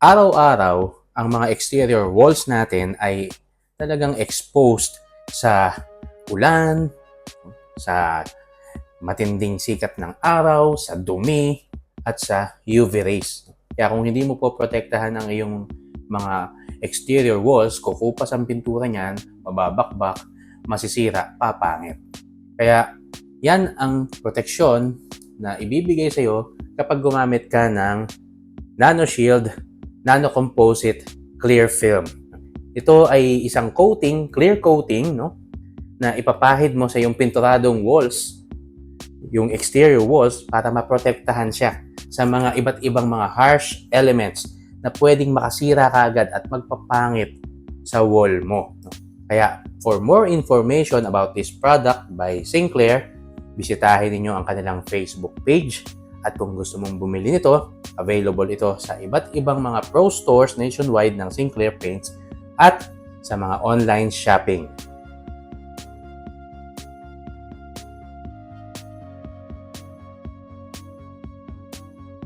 araw-araw ang mga exterior walls natin ay talagang exposed sa ulan, sa matinding sikat ng araw, sa dumi, at sa UV rays. Kaya kung hindi mo po protektahan ang iyong mga exterior walls, kukupas ang pintura niyan, mababakbak, masisira, papangit. Kaya yan ang proteksyon na ibibigay sa iyo kapag gumamit ka ng NanoShield Nano Composite Clear Film. Ito ay isang coating, clear coating, no, na ipapahid mo sa iyong pinturadong walls, yung exterior walls, para maprotektahan siya sa mga iba't ibang mga harsh elements na pwedeng makasira kaagad at magpapangit sa wall mo. Kaya for more information about this product by Sinclair, bisitahin ninyo ang kanilang Facebook page. At kung gusto mong bumili nito, available ito sa iba't ibang mga pro stores nationwide ng Sinclair Paints at sa mga online shopping.